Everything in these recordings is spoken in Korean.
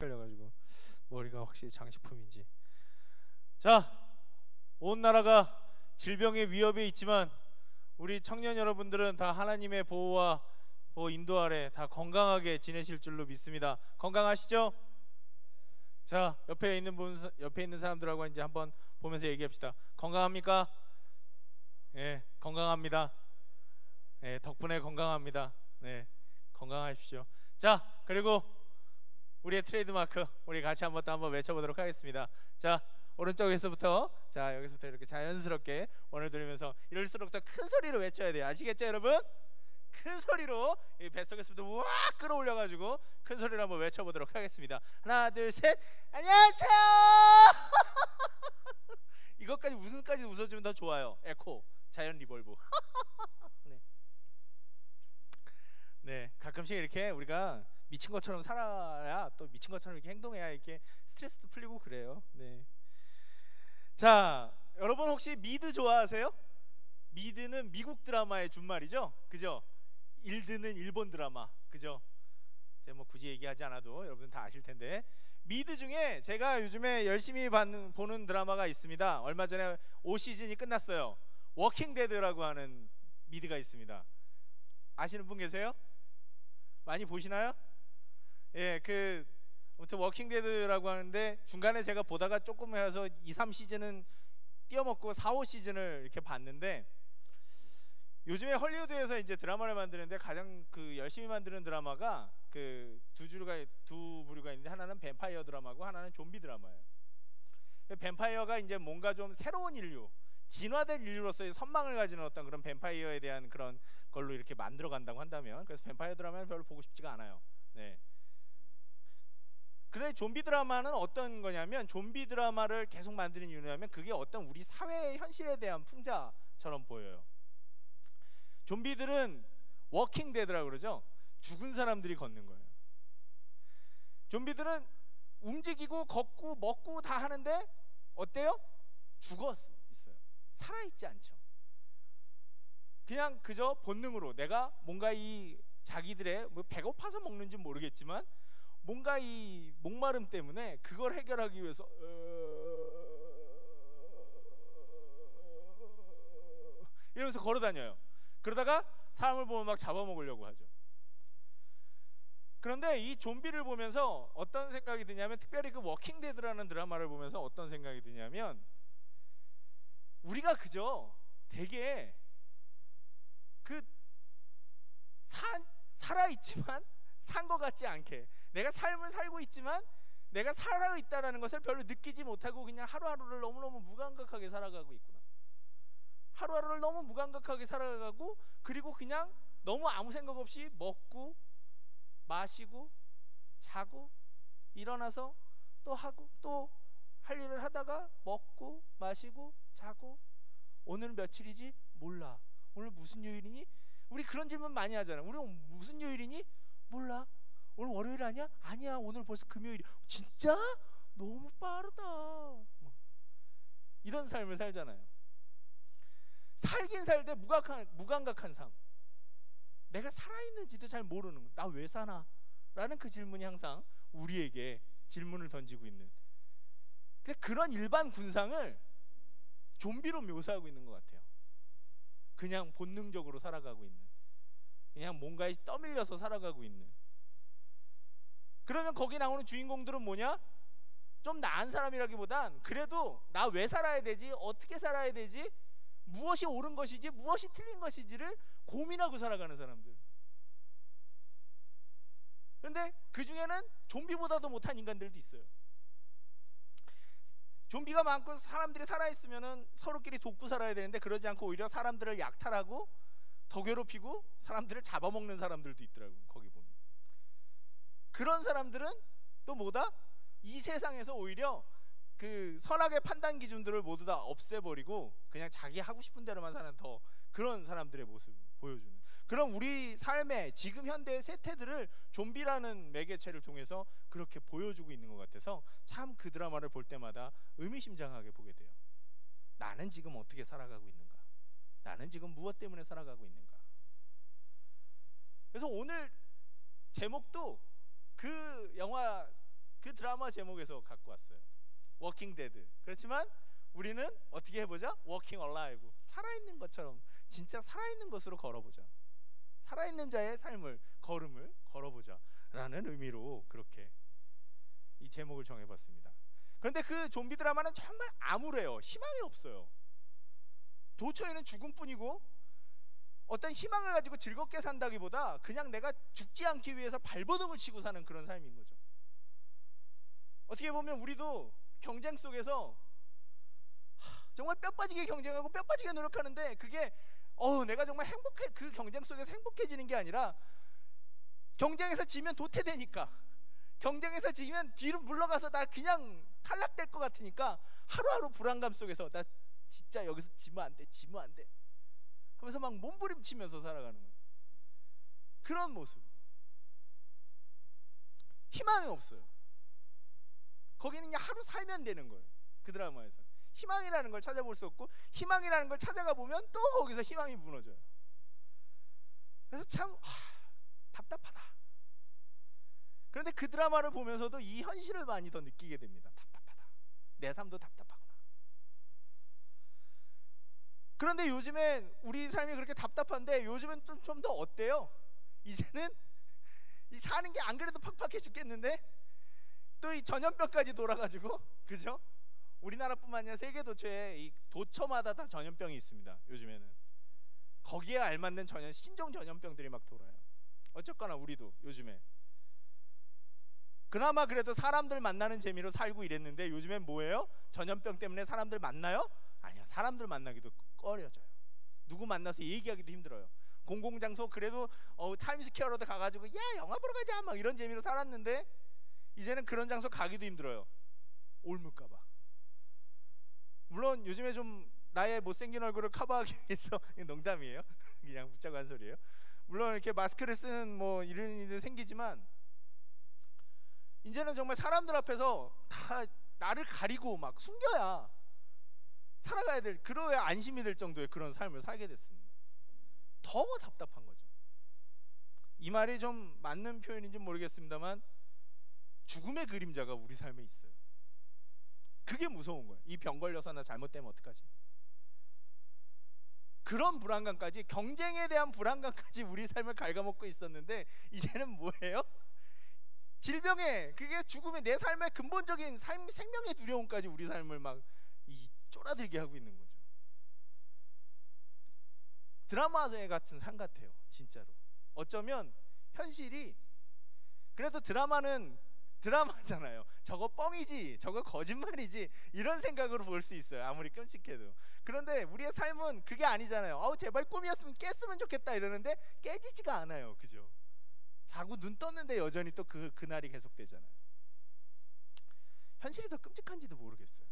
헷갈려가지고 머리가 확실히 장식품인지. 자, 온 나라가 질병의 위협에 있지만 우리 청년 여러분들은 다 하나님의 보호와 인도 아래 다 건강하게 지내실 줄로 믿습니다. 건강하시죠? 자, 옆에 있는 사람들하고 이제 한번 보면서 얘기합시다. 건강합니까? 예, 건강합니다. 예, 덕분에 건강합니다. 네, 건강하십시오. 자, 그리고 우리의 트레이드마크 우리 같이 한번 외쳐보도록 하겠습니다. 자, 오른쪽에서부터, 자, 여기서부터 이렇게 자연스럽게 원을 들으면서 이럴수록 더 큰 소리로 외쳐야 돼요. 아시겠죠, 여러분? 큰 소리로 이 뱃속에서부터 우와 끌어올려가지고 큰 소리로 한번 외쳐보도록 하겠습니다. 하나, 둘, 셋. 안녕하세요. 이것까지 웃음까지 웃어주면 더 좋아요. 에코, 자연 리볼브. 네. 네, 가끔씩 이렇게 우리가 미친 것처럼 살아야, 또 미친 것처럼 이렇게 행동해야 이렇게 스트레스도 풀리고 그래요. 네. 자, 여러분 혹시 미드 좋아하세요? 미드는 미국 드라마의 준말이죠, 그죠? 일드는 일본 드라마, 그죠? 제가 뭐 굳이 얘기하지 않아도 여러분 다 아실 텐데, 미드 중에 제가 요즘에 열심히 보는 드라마가 있습니다. 얼마 전에 5시즌이 끝났어요. 워킹 데드라고 하는 미드가 있습니다. 아시는 분 계세요? 많이 보시나요? 예, 아무튼 워킹 데드라고 하는데, 중간에 제가 보다가 조금 해서 2, 3시즌은 띄어먹고 4, 5시즌을 이렇게 봤는데, 요즘에 헐리우드에서 이제 드라마를 만드는데 가장 열심히 만드는 드라마가 두 부류가 있는데, 하나는 뱀파이어 드라마고 하나는 좀비 드라마예요. 뱀파이어가 이제 뭔가 좀 새로운 인류, 진화된 인류로서의 선망을 가지는 어떤 그런 뱀파이어에 대한 그런 걸로 이렇게 만들어 간다고 한다면, 그래서 뱀파이어 드라마는 별로 보고 싶지가 않아요. 네. 근데 좀비 드라마는 어떤 거냐면, 좀비 드라마를 계속 만드는 이유냐면 그게 어떤 우리 사회의 현실에 대한 풍자처럼 보여요. 좀비들은 워킹 데드라고 그러죠. 죽은 사람들이 걷는 거예요. 좀비들은 움직이고 걷고 먹고 다 하는데 어때요? 죽어 있어요. 살아있지 않죠. 그냥 그저 본능으로 내가 뭔가 이 자기들의 뭐 배고파서 먹는지 모르겠지만 뭔가 이 목마름 때문에 그걸 해결하기 위해서 이러면서 걸어 다녀요. 그러다가 사람을 보면 막 잡아먹으려고 하죠. 그런데 이 좀비를 보면서 어떤 생각이 드냐면, 특별히 그 워킹 데드라는 드라마를 보면서 어떤 생각이 드냐면, 우리가 그저 되게 살아있지만 산 것 같지 않게, 내가 삶을 살고 있지만 내가 살아있다라는 것을 별로 느끼지 못하고 그냥 하루하루를 너무너무 무감각하게 살아가고 있구나. 하루하루를 너무 무감각하게 살아가고, 그리고 그냥 너무 아무 생각 없이 먹고 마시고 자고 일어나서 또 하고 또 할 일을 하다가 먹고 마시고 자고, 오늘 며칠이지? 몰라. 오늘 무슨 요일이니? 우리 그런 질문 많이 하잖아. 우리 무슨 요일이니? 몰라. 오늘 월요일 아니야? 아니야, 오늘 벌써 금요일이야. 진짜? 너무 빠르다. 이런 삶을 살잖아요. 살긴 살되 무감각한 삶. 내가 살아있는지도 잘 모르는, 나 왜 사나? 라는 그 질문이 항상 우리에게 질문을 던지고 있는, 그런 일반 군상을 좀비로 묘사하고 있는 것 같아요. 그냥 본능적으로 살아가고 있는, 그냥 뭔가에 떠밀려서 살아가고 있는. 그러면 거기 나오는 주인공들은 뭐냐? 좀 나은 사람이라기보단 그래도 나 왜 살아야 되지? 어떻게 살아야 되지? 무엇이 옳은 것이지 무엇이 틀린 것이지를 고민하고 살아가는 사람들. 그런데 그 중에는 좀비보다도 못한 인간들도 있어요. 좀비가 많고 사람들이 살아있으면 서로끼리 돕고 살아야 되는데, 그러지 않고 오히려 사람들을 약탈하고 더 괴롭히고 사람들을 잡아먹는 사람들도 있더라고요. 거기 보면 그런 사람들은 또 뭐다? 이 세상에서 오히려 그 선악의 판단 기준들을 모두 다 없애버리고 그냥 자기 하고 싶은 대로만 사는 더 그런 사람들의 모습을 보여주는, 그런 우리 삶의 지금 현대의 세태들을 좀비라는 매개체를 통해서 그렇게 보여주고 있는 것 같아서 참 그 드라마를 볼 때마다 의미심장하게 보게 돼요. 나는 지금 어떻게 살아가고 있는가? 나는 지금 무엇 때문에 살아가고 있는가? 그래서 오늘 제목도 그 영화, 그 드라마 제목에서 갖고 왔어요. 워킹 데드. 그렇지만 우리는 어떻게 해보자? 워킹 얼라이브. 살아있는 것처럼 진짜 살아있는 것으로 걸어보자. 살아있는 자의 삶을 걸음을 걸어보자 라는 의미로 그렇게 이 제목을 정해봤습니다. 그런데 그 좀비 드라마는 정말 암울해요. 희망이 없어요. 도처에는 죽음뿐이고 어떤 희망을 가지고 즐겁게 산다기보다 그냥 내가 죽지 않기 위해서 발버둥을 치고 사는 그런 삶인 거죠. 어떻게 보면 우리도 경쟁 속에서 정말 뼈 빠지게 경쟁하고 뼈 빠지게 노력하는데 그게 내가 정말 그 경쟁 속에서 행복해지는 게 아니라 경쟁에서 지면 도태되니까, 경쟁에서 지면 뒤로 물러가서 나 그냥 탈락될 것 같으니까 하루하루 불안감 속에서 나 진짜 여기서 지면 안 돼 하면서 막 몸부림치면서 살아가는 거예요. 그런 모습. 희망이 없어요. 거기는 그냥 하루 살면 되는 거예요. 그 드라마에서 희망이라는 걸 찾아볼 수 없고, 희망이라는 걸 찾아가 보면 또 거기서 희망이 무너져요. 그래서 참 답답하다. 그런데 그 드라마를 보면서도 이 현실을 많이 더 느끼게 됩니다. 답답하다. 내 삶도 답답하구나. 그런데 요즘엔 우리 삶이 그렇게 답답한데 요즘엔 좀 더 어때요? 이제는 이 사는 게 안 그래도 팍팍해 죽겠는데 또 이 전염병까지 돌아가지고, 그죠? 우리나라뿐만 아니라 세계 도처에 이 도처마다 다 전염병이 있습니다. 요즘에는 거기에 알맞는 신종 전염병들이 막 돌아요. 어쨌거나 우리도 요즘에 그나마 그래도 사람들 만나는 재미로 살고 이랬는데 요즘엔 뭐예요? 전염병 때문에 사람들 만나요? 아니야, 사람들 만나기도 꺼려져요. 누구 만나서 얘기하기도 힘들어요. 공공장소 그래도 타임스퀘어로도 가가지고 야 영화 보러 가자 막 이런 재미로 살았는데 이제는 그런 장소 가기도 힘들어요. 옮을까봐. 물론 요즘에 좀 나의 못생긴 얼굴을 커버하기 위해서 농담이에요. 그냥 붙자고 한 소리예요. 물론 이렇게 마스크를 쓰는 뭐 이런 일이 생기지만 이제는 정말 사람들 앞에서 다 나를 가리고 막 숨겨야 살아가야 될, 그러야 안심이 될 정도의 그런 삶을 살게 됐습니다. 더 답답한 거죠. 이 말이 좀 맞는 표현인지 모르겠습니다만 죽음의 그림자가 우리 삶에 있어요. 그게 무서운 거예요. 이 병 걸려서 나 잘못되면 어떡하지? 그런 불안감까지, 경쟁에 대한 불안감까지 우리 삶을 갉아먹고 있었는데 이제는 뭐예요? 질병에, 그게 죽음의, 내 삶의 근본적인 생명의 두려움까지 우리 삶을 막 쫄아들게 하고 있는 거죠. 드라마 같은 삶 같아요. 진짜로. 어쩌면 현실이, 그래도 드라마는 드라마잖아요. 저거 뻥이지, 저거 거짓말이지, 이런 생각으로 볼 수 있어요. 아무리 끔찍해도. 그런데 우리의 삶은 그게 아니잖아요. 제발 꿈이었으면 깼으면 좋겠다 이러는데 깨지지가 않아요. 그죠? 자고 눈 떴는데 여전히 또 그날이 계속되잖아요. 현실이 더 끔찍한지도 모르겠어요.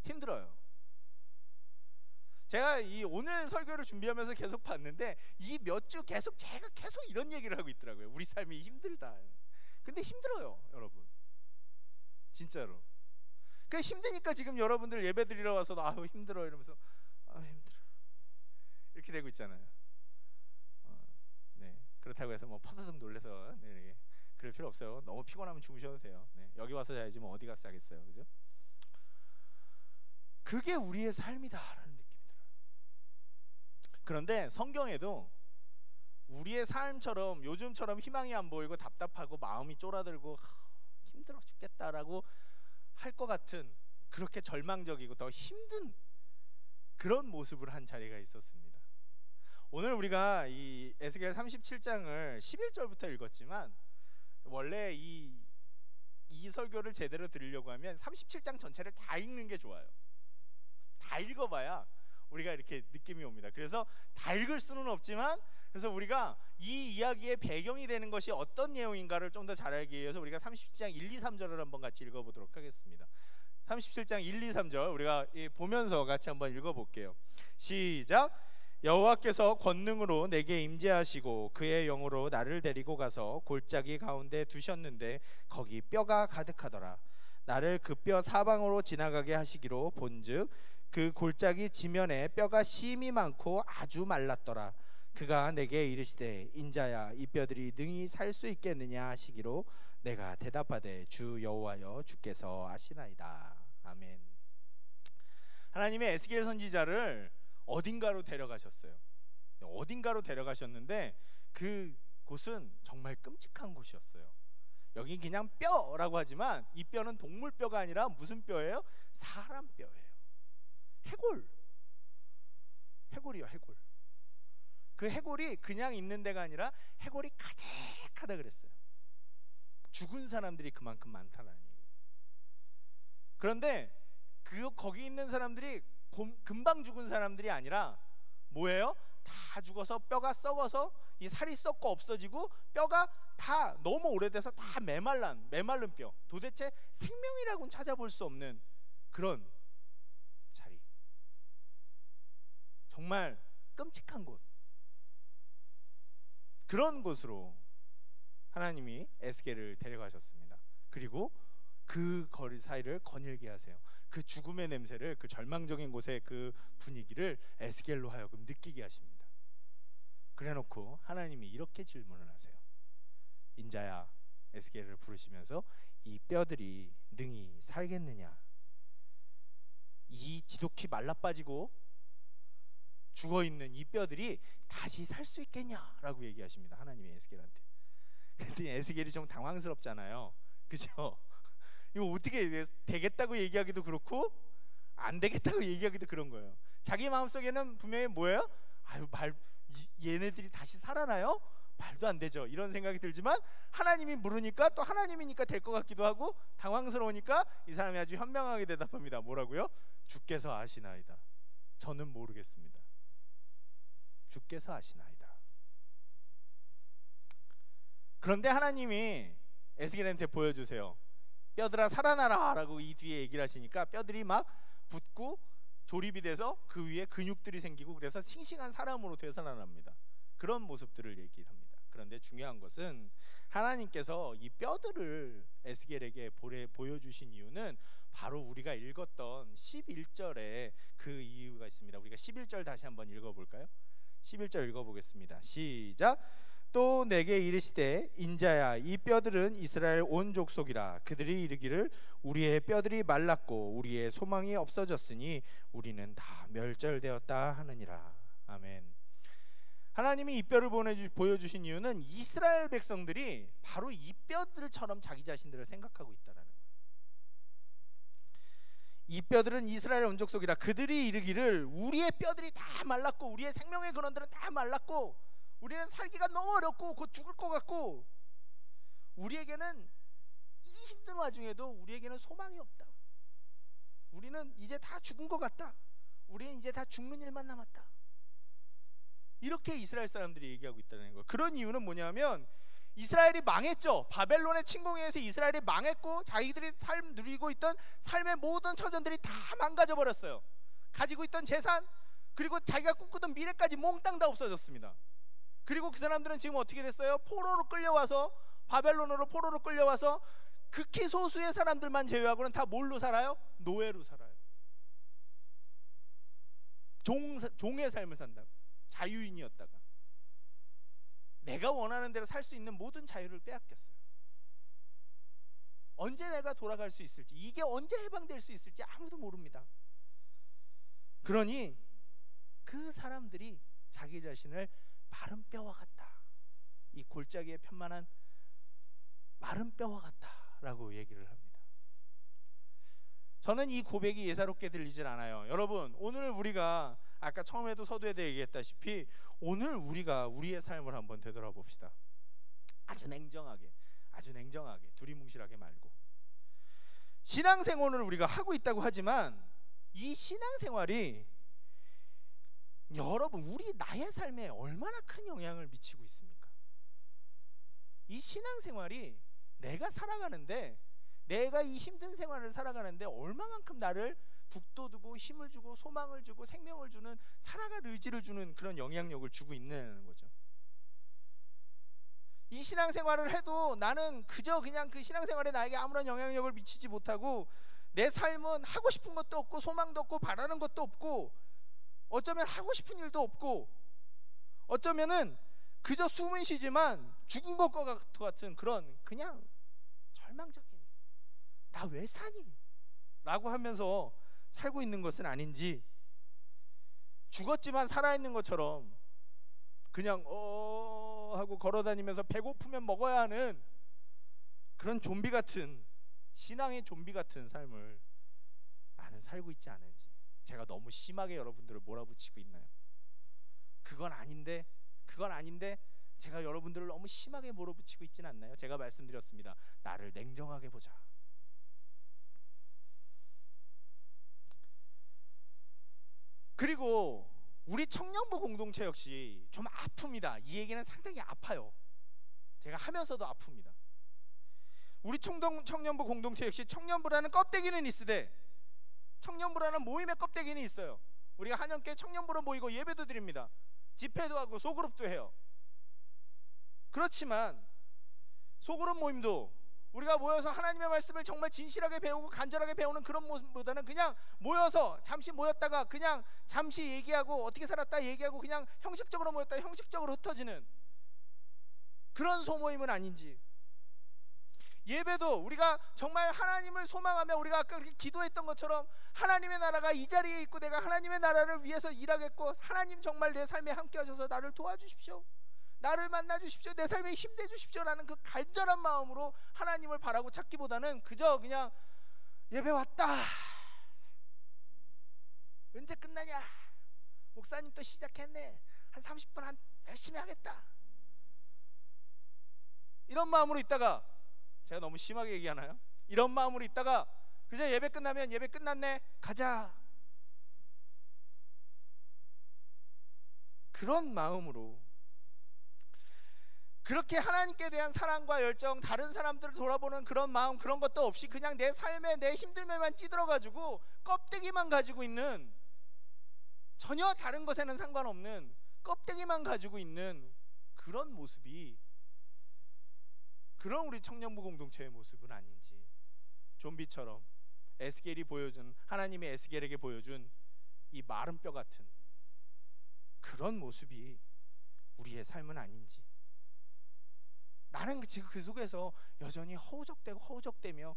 힘들어요. 제가 이 오늘 설교를 준비하면서 계속 봤는데 이 몇 주 제가 계속 이런 얘기를 하고 있더라고요. 우리 삶이 힘들다. 근데 힘들어요, 여러분. 진짜로. 그러니까 힘드니까 지금 여러분들 예배 드리러 와서도 힘들어 이러면서 힘들어 이렇게 되고 있잖아요. 네, 그렇다고 해서 뭐 퍼드득 놀래서 그럴 필요 없어요. 너무 피곤하면 주무셔도 돼요. 네, 여기 와서 자야지 뭐 어디 가서 자겠어요, 그죠? 그게 우리의 삶이다라는 느낌이 들어요. 그런데 성경에도 우리의 삶처럼 요즘처럼 희망이 안 보이고 답답하고 마음이 쫄아들고 힘들어 죽겠다라고 할 것 같은, 그렇게 절망적이고 더 힘든 그런 모습을 한 자리가 있었습니다. 오늘 우리가 이 에스겔 37장을 11절부터 읽었지만 원래 이 설교를 제대로 들으려고 하면 37장 전체를 다 읽는 게 좋아요. 다 읽어봐야 우리가 이렇게 느낌이 옵니다. 그래서 다 읽을 수는 없지만, 그래서 우리가 이 이야기의 배경이 되는 것이 어떤 내용인가를 좀 더 잘 알기 위해서 우리가 37장 1, 2, 3절을 한번 같이 읽어보도록 하겠습니다. 37장 1, 2, 3절 우리가 보면서 같이 한번 읽어볼게요. 시작. 여호와께서 권능으로 내게 임재하시고 그의 영으로 나를 데리고 가서 골짜기 가운데 두셨는데 거기 뼈가 가득하더라. 나를 그 뼈 사방으로 지나가게 하시기로 본즉 그 골짜기 지면에 뼈가 심이 많고 아주 말랐더라. 그가 내게 이르시되 인자야 이 뼈들이 능히 살 수 있겠느냐 하시기로 내가 대답하되 주 여호와여 주께서 아시나이다. 아멘. 하나님의 에스겔 선지자를 어딘가로 데려가셨어요. 어딘가로 데려가셨는데 그 곳은 정말 끔찍한 곳이었어요. 여기 그냥 뼈라고 하지만 이 뼈는 동물 뼈가 아니라 무슨 뼈예요? 사람 뼈예요. 해골이요, 해골. 그 해골이 그냥 있는 데가 아니라 해골이 가득하다 그랬어요. 죽은 사람들이 그만큼 많다는 얘기예요. 그런데 거기 있는 사람들이 금방 죽은 사람들이 아니라 뭐예요? 다 죽어서 뼈가 썩어서 이 살이 썩고 없어지고 뼈가 다 너무 오래돼서 다 메말른 뼈. 도대체 생명이라고는 찾아볼 수 없는 그런 자리. 정말 끔찍한 곳. 그런 곳으로 하나님이 에스겔을 데려가셨습니다. 그리고 그 거리 사이를 거닐게 하세요. 그 죽음의 냄새를, 그 절망적인 곳의 그 분위기를 에스겔로 하여금 느끼게 하십니다. 그래놓고 하나님이 이렇게 질문을 하세요. 인자야, 에스겔을 부르시면서 이 뼈들이 능히 살겠느냐? 이 지독히 말라빠지고 죽어있는 이 뼈들이 다시 살 수 있겠냐라고 얘기하십니다. 하나님이 에스겔한테. 근데 에스겔이 좀 당황스럽잖아요. 그죠? 이거 어떻게 되겠다고 얘기하기도 그렇고 안 되겠다고 얘기하기도 그런 거예요. 자기 마음속에는 분명히 뭐예요? 얘네들이 다시 살아나요? 말도 안 되죠. 이런 생각이 들지만 하나님이 물으니까 또 하나님이니까 될 것 같기도 하고 당황스러우니까 이 사람이 아주 현명하게 대답합니다. 뭐라고요? 주께서 아시나이다. 저는 모르겠습니다. 주께서 아시나이다. 그런데 하나님이 에스겔한테 보여주세요. 뼈들아 살아나라 라고 이 뒤에 얘기를 하시니까 뼈들이 막 붙고 조립이 돼서 그 위에 근육들이 생기고 그래서 싱싱한 사람으로 되살아납니다. 그런 모습들을 얘기합니다. 그런데 중요한 것은 하나님께서 이 뼈들을 에스겔에게 보여주신 이유는 바로 우리가 읽었던 11절에 그 이유가 있습니다. 우리가 11절 다시 한번 읽어볼까요? 11절 읽어보겠습니다. 시작. 또 내게 이르시되 인자야 이 뼈들은 이스라엘 온 족속이라. 그들이 이르기를 우리의 뼈들이 말랐고 우리의 소망이 없어졌으니 우리는 다 멸절되었다 하느니라. 아멘. 하나님이 이 뼈를 보여주신 이유는 이스라엘 백성들이 바로 이 뼈들처럼 자기 자신들을 생각하고 있다는 거예요. 이 뼈들은 이스라엘 온 족속이라. 그들이 이르기를 우리의 뼈들이 다 말랐고 우리의 생명의 근원들은 다 말랐고 우리는 살기가 너무 어렵고 곧 죽을 것 같고 우리에게는 이 힘든 와중에도 우리에게는 소망이 없다. 우리는 이제 다 죽은 것 같다. 우리는 이제 다 죽는 일만 남았다. 이렇게 이스라엘 사람들이 얘기하고 있다는 거예요. 그런 이유는 뭐냐면 이스라엘이 망했죠. 바벨론의 침공에 의해서 이스라엘이 망했고 자기들이 누리고 있던 삶의 모든 처전들이 다 망가져 버렸어요. 가지고 있던 재산 그리고 자기가 꿈꾸던 미래까지 몽땅 다 없어졌습니다. 그리고 그 사람들은 지금 어떻게 됐어요? 바벨론으로 포로로 끌려와서 극히 소수의 사람들만 제외하고는 다 뭘로 살아요? 노예로 살아요. 종의 삶을 산다고. 자유인이었다가 내가 원하는 대로 살 수 있는 모든 자유를 빼앗겼어요. 언제 내가 돌아갈 수 있을지, 이게 언제 해방될 수 있을지 아무도 모릅니다. 그러니 그 사람들이 자기 자신을 마른 뼈와 같다, 이 골짜기에 편만한 마른 뼈와 같다라고 얘기를 합니다. 저는 이 고백이 예사롭게 들리질 않아요. 여러분, 오늘 우리가 아까 처음에도 서두에 대해 얘기했다시피 오늘 우리가 우리의 삶을 한번 되돌아봅시다. 아주 냉정하게 두리뭉실하게 말고. 신앙생활을 우리가 하고 있다고 하지만 이 신앙생활이 여러분 나의 삶에 얼마나 큰 영향을 미치고 있습니까? 이 신앙생활이 내가 살아가는데, 내가 이 힘든 생활을 살아가는데 얼마만큼 나를 북돋우고 힘을 주고 소망을 주고 생명을 주는, 살아갈 의지를 주는 그런 영향력을 주고 있는 거죠. 이 신앙생활을 해도 나는 그냥 그 신앙생활에 나에게 아무런 영향력을 미치지 못하고 내 삶은 하고 싶은 것도 없고 소망도 없고 바라는 것도 없고 어쩌면 하고 싶은 일도 없고 어쩌면은 그저 숨은 쉬지만 죽은 것 같은 그런 그냥 절망적인, 나 왜 사니? 라고 하면서 살고 있는 것은 아닌지, 죽었지만 살아있는 것처럼 그냥 하고 걸어다니면서 배고프면 먹어야 하는 그런 좀비 같은, 신앙의 좀비 같은 삶을 나는 살고 있지 않은지. 제가 너무 심하게 여러분들을 몰아붙이고 있나요? 그건 아닌데 제가 여러분들을 너무 심하게 몰아붙이고 있지는 않나요? 제가 말씀드렸습니다. 나를 냉정하게 보자. 그리고 우리 청년부 공동체 역시 좀 아픕니다. 이 얘기는 상당히 아파요. 제가 하면서도 아픕니다. 우리 청년부 공동체 역시 청년부라는 껍데기는 있으되, 청년부라는 모임의 껍데기는 있어요. 우리가 한영교회 청년부로 모이고 예배도 드립니다. 집회도 하고 소그룹도 해요. 그렇지만 소그룹 모임도 우리가 모여서 하나님의 말씀을 정말 진실하게 배우고 간절하게 배우는 그런 모습보다는 그냥 모여서 잠시 모였다가 그냥 잠시 얘기하고 어떻게 살았다 얘기하고 그냥 형식적으로 모였다가 형식적으로 흩어지는 그런 소모임은 아닌지, 예배도 우리가 정말 하나님을 소망하며 우리가 아까 그렇게 기도했던 것처럼 하나님의 나라가 이 자리에 있고 내가 하나님의 나라를 위해서 일하겠고, 하나님 정말 내 삶에 함께 하셔서 나를 도와주십시오, 나를 만나주십시오, 내 삶에 힘내주십시오 라는 그 간절한 마음으로 하나님을 바라고 찾기보다는 그저 그냥 예배 왔다, 언제 끝나냐, 목사님 또 시작했네, 한 30분 열심히 하겠다, 이런 마음으로 있다가, 제가 너무 심하게 얘기하나요? 이런 마음으로 있다가 그저 예배 끝나면 예배 끝났네 가자, 그런 마음으로, 그렇게 하나님께 대한 사랑과 열정, 다른 사람들을 돌아보는 그런 마음, 그런 것도 없이 그냥 내 삶에 내 힘듦에만 찌들어가지고 껍데기만 가지고 있는, 전혀 다른 것에는 상관없는 껍데기만 가지고 있는 그런 모습이 그런 우리 청년부 공동체의 모습은 아닌지, 좀비처럼 에스겔이 보여준, 하나님이 에스겔에게 보여준 이 마른 뼈 같은 그런 모습이 우리의 삶은 아닌지, 나는 지금 그 속에서 여전히 허우적대며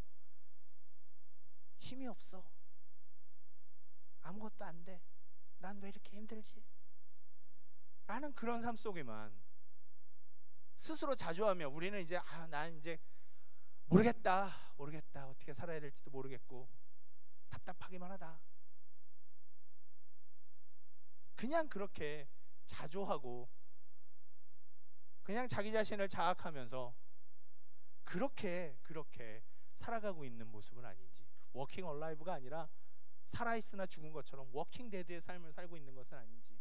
힘이 없어, 아무것도 안 돼, 난 왜 이렇게 힘들지? 라는 그런 삶 속에만 스스로 자조하며 우리는 이제 난 이제 모르겠다 어떻게 살아야 될지도 모르겠고 답답하기만 하다, 그냥 그렇게 자조하고 그냥 자기 자신을 자학하면서 그렇게 살아가고 있는 모습은 아닌지, 워킹 얼라이브가 아니라 살아있으나 죽은 것처럼 워킹 데드의 삶을 살고 있는 것은 아닌지.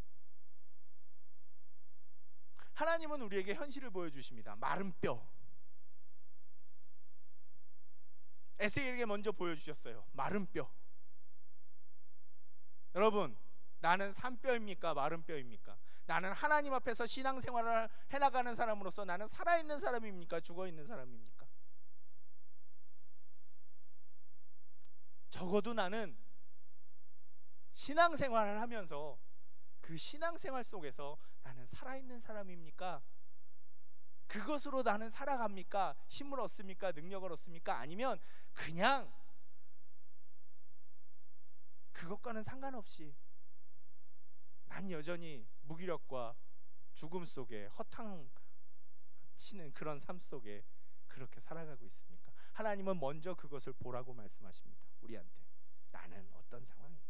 하나님은 우리에게 현실을 보여주십니다. 마른 뼈. 에스겔에게 먼저 보여주셨어요. 마른 뼈. 여러분, 나는 산뼈입니까? 마른 뼈입니까? 나는 하나님 앞에서 신앙생활을 해나가는 사람으로서 나는 살아있는 사람입니까? 죽어있는 사람입니까? 적어도 나는 신앙생활을 하면서 그 신앙생활 속에서 나는 살아있는 사람입니까? 그것으로 나는 살아갑니까? 힘을 얻습니까? 능력을 얻습니까? 아니면 그냥 그것과는 상관없이 난 여전히 무기력과 죽음 속에 허탕치는 그런 삶 속에 그렇게 살아가고 있습니까? 하나님은 먼저 그것을 보라고 말씀하십니다. 우리한테 나는 어떤 상황인가?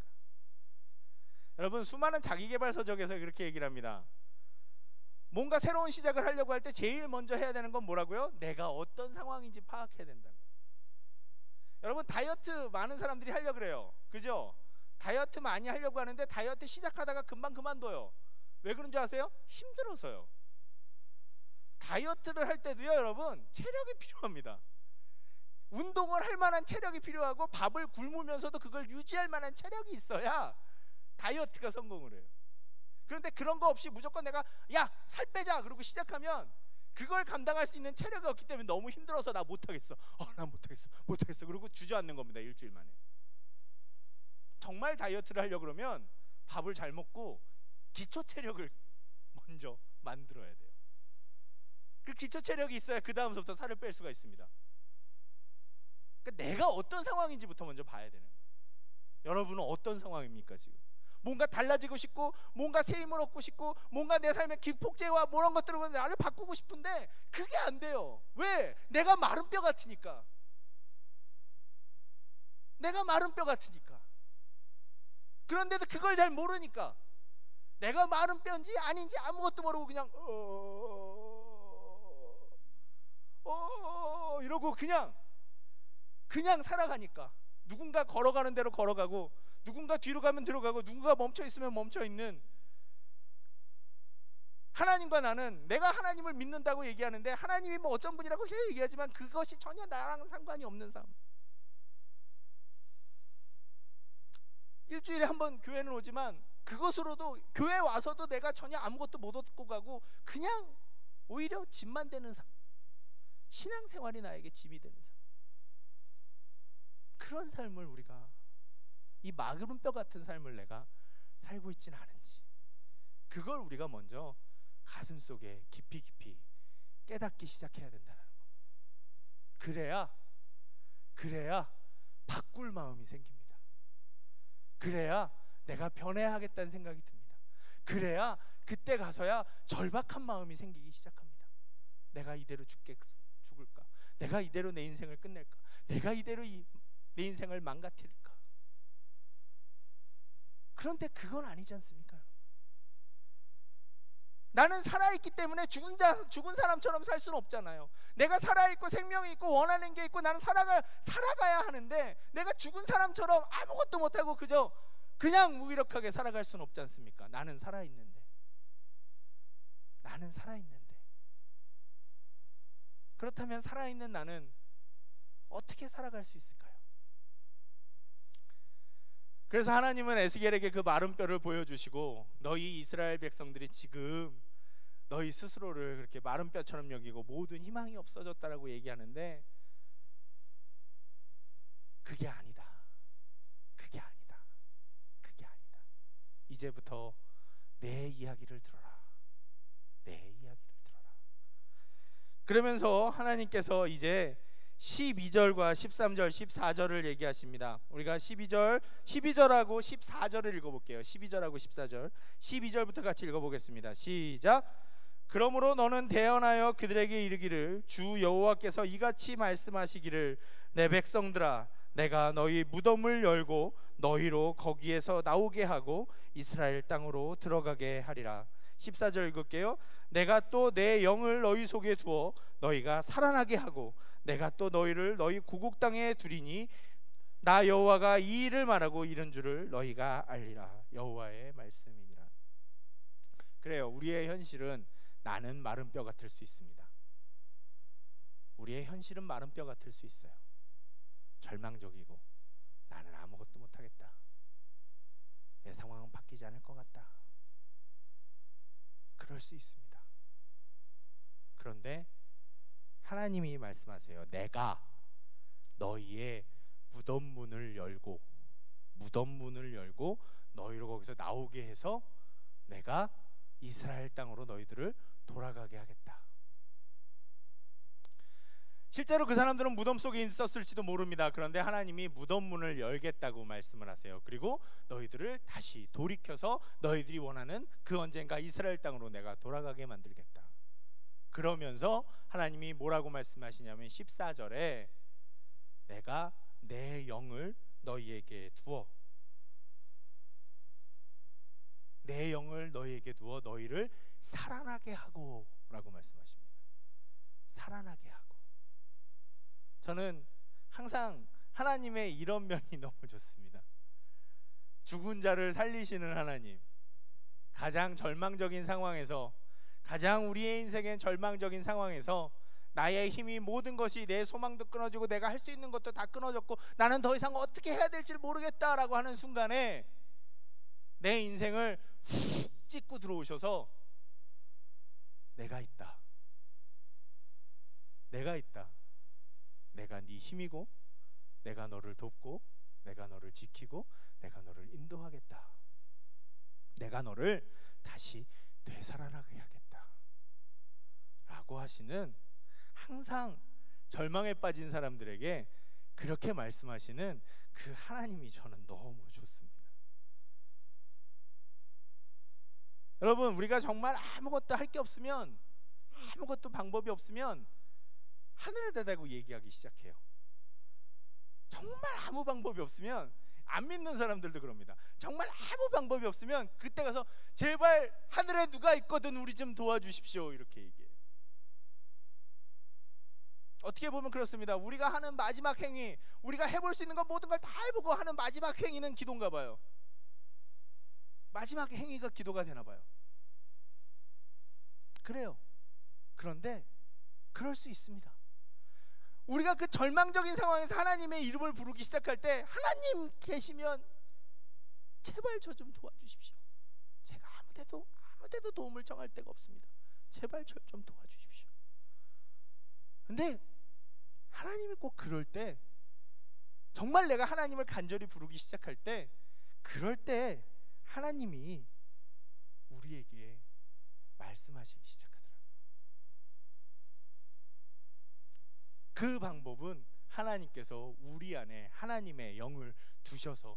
여러분, 수많은 자기계발 서적에서 그렇게 얘기를 합니다. 뭔가 새로운 시작을 하려고 할 때 제일 먼저 해야 되는 건 뭐라고요? 내가 어떤 상황인지 파악해야 된다고. 여러분, 다이어트 많은 사람들이 하려고 그래요. 그죠? 다이어트 많이 하려고 하는데 다이어트 시작하다가 금방 그만둬요. 왜 그런 줄 아세요? 힘들어서요. 다이어트를 할 때도요, 여러분, 체력이 필요합니다. 운동을 할 만한 체력이 필요하고 밥을 굶으면서도 그걸 유지할 만한 체력이 있어야 다이어트가 성공을 해요. 그런데 그런 거 없이 무조건 내가 살 빼자 그러고 시작하면 그걸 감당할 수 있는 체력이 없기 때문에 너무 힘들어서 나 못하겠어. 나 못하겠어 그러고 주저앉는 겁니다. 일주일 만에. 정말 다이어트를 하려고 그러면 밥을 잘 먹고 기초 체력을 먼저 만들어야 돼요. 그 기초 체력이 있어야 그 다음부터 살을 뺄 수가 있습니다. 그러니까 내가 어떤 상황인지부터 먼저 봐야 되는 거예요. 여러분은 어떤 상황입니까 지금? 뭔가 달라지고 싶고, 뭔가 새 힘을 얻고 싶고, 뭔가 내 삶의 기폭제와 그런 것들을 나를 바꾸고 싶은데 그게 안 돼요. 왜? 내가 마른 뼈 같으니까. 내가 마른 뼈 같으니까. 그런데도 그걸 잘 모르니까 내가 마른 뼈인지 아닌지 아무것도 모르고 그냥 이러고 그냥 살아가니까, 누군가 걸어가는 대로 걸어가고, 누군가 뒤로 가면 들어가고, 누군가 멈춰 있으면 멈춰 있는, 하나님과 나는, 내가 하나님을 믿는다고 얘기하는데 하나님이 뭐 어쩐 분이라고 얘기하지만 그것이 전혀 나랑 상관이 없는 삶. 일주일에 한 번 교회는 오지만 그것으로도, 교회 와서도 내가 전혀 아무것도 못 얻고 가고 그냥 오히려 짐만 되는 삶. 신앙생활이 나에게 짐이 되는 삶. 그런 삶을 우리가, 이 마른 뼈 같은 삶을 내가 살고 있지는 않은지, 그걸 우리가 먼저 가슴속에 깊이 깨닫기 시작해야 된다는 겁니다. 그래야 바꿀 마음이 생깁니다. 그래야 내가 변해야 하겠다는 생각이 듭니다. 그래야 그때 가서야 절박한 마음이 생기기 시작합니다. 내가 이대로 죽을까? 내가 이대로 내 인생을 끝낼까? 내가 이대로 내 인생을 망가뜨릴까? 그런데 그건 아니지 않습니까? 나는 살아있기 때문에 죽은 사람처럼 살 수는 없잖아요. 내가 살아있고 생명이 있고 원하는 게 있고 나는 살아가야 하는데, 내가 죽은 사람처럼 아무것도 못하고 그냥 무기력하게 살아갈 수는 없지 않습니까? 나는 살아있는데. 그렇다면 살아있는 나는 어떻게 살아갈 수 있을까요? 그래서 하나님은 에스겔에게 그 마른 뼈를 보여주시고, 너희 이스라엘 백성들이 지금 너희 스스로를 그렇게 마른 뼈처럼 여기고 모든 희망이 없어졌다라고 얘기하는데, 그게 아니다. 이제부터 내 이야기를 들어라. 그러면서 하나님께서 이제 12절과 13절, 14절을 얘기하십니다. 우리가 12절하고 14절을 읽어볼게요. 12절하고 14절. 12절부터 같이 읽어보겠습니다. 시작. 그러므로 너는 대언하여 그들에게 이르기를, 주 여호와께서 이같이 말씀하시기를, 내 백성들아, 내가 너희 무덤을 열고 너희로 거기에서 나오게 하고 이스라엘 땅으로 들어가게 하리라. 14절 읽을게요. 내가 또 내 영을 너희 속에 두어 너희가 살아나게 하고 내가 또 너희를 너희 고국 땅에 두리니 나 여호와가 이 일을 말하고 이른 줄을 너희가 알리라. 여호와의 말씀이니라. 그래요. 우리의 현실은 나는 마른 뼈 같을 수 있습니다. 우리의 현실은 마른 뼈 같을 수 있어요. 절망적이고 나는 아무것도 못하겠다. 내 상황은 바뀌지 않을 것 같다. 그럴 수 있습니다. 그런데 하나님이 말씀하세요. 내가 너희의 무덤 문을 열고 너희로 거기서 나오게 해서 내가 이스라엘 땅으로 너희들을 돌아가게 하겠다. 실제로 그 사람들은 무덤 속에 있었을지도 모릅니다. 그런데 하나님이 무덤 문을 열겠다고 말씀을 하세요. 그리고 너희들을 다시 돌이켜서 너희들이 원하는 그 언젠가 이스라엘 땅으로 내가 돌아가게 만들겠다. 그러면서 하나님이 뭐라고 말씀하시냐면 14절에 내가 내 영을 너희에게 두어 너희를 살아나게 하고 라고 말씀하십니다. 살아나게 하고. 저는 항상 하나님의 이런 면이 너무 좋습니다. 죽은 자를 살리시는 하나님, 가장 절망적인 상황에서, 가장 우리의 인생의 절망적인 상황에서 나의 힘이, 모든 것이, 내 소망도 끊어지고 내가 할 수 있는 것도 다 끊어졌고 나는 더 이상 어떻게 해야 될지 모르겠다라고 하는 순간에 내 인생을 훅 찍고 들어오셔서 내가 있다. 내가 네 힘이고 내가 너를 돕고 내가 너를 지키고 내가 너를 인도하겠다. 내가 너를 다시 되살아나게 하겠다 라고 하시는, 항상 절망에 빠진 사람들에게 그렇게 말씀하시는 그 하나님이 저는 너무 좋습니다. 여러분, 우리가 정말 아무것도 할 게 없으면, 아무것도 방법이 없으면 하늘에다 대고 얘기하기 시작해요. 정말 아무 방법이 없으면, 안 믿는 사람들도 그럽니다. 정말 아무 방법이 없으면 그때 가서 제발 하늘에 누가 있거든 우리 좀 도와주십시오, 이렇게 얘기해요. 어떻게 보면 그렇습니다. 우리가 하는 마지막 행위, 우리가 해볼 수 있는 건 모든 걸 다 해보고 하는 마지막 행위는 기도인가 봐요. 마지막 행위가 기도가 되나 봐요. 그래요. 그런데 그럴 수 있습니다. 우리가 그 절망적인 상황에서 하나님의 이름을 부르기 시작할 때, 하나님 계시면 제발 저 좀 도와주십시오. 제가 아무데도 도움을 청할 데가 없습니다. 제발 저 좀 도와주십시오. 근데 하나님이 꼭 그럴 때, 정말 내가 하나님을 간절히 부르기 시작할 때, 그럴 때 하나님이 우리에게 말씀하시기 시작하더라고요. 그 방법은 하나님께서 우리 안에 하나님의 영을 두셔서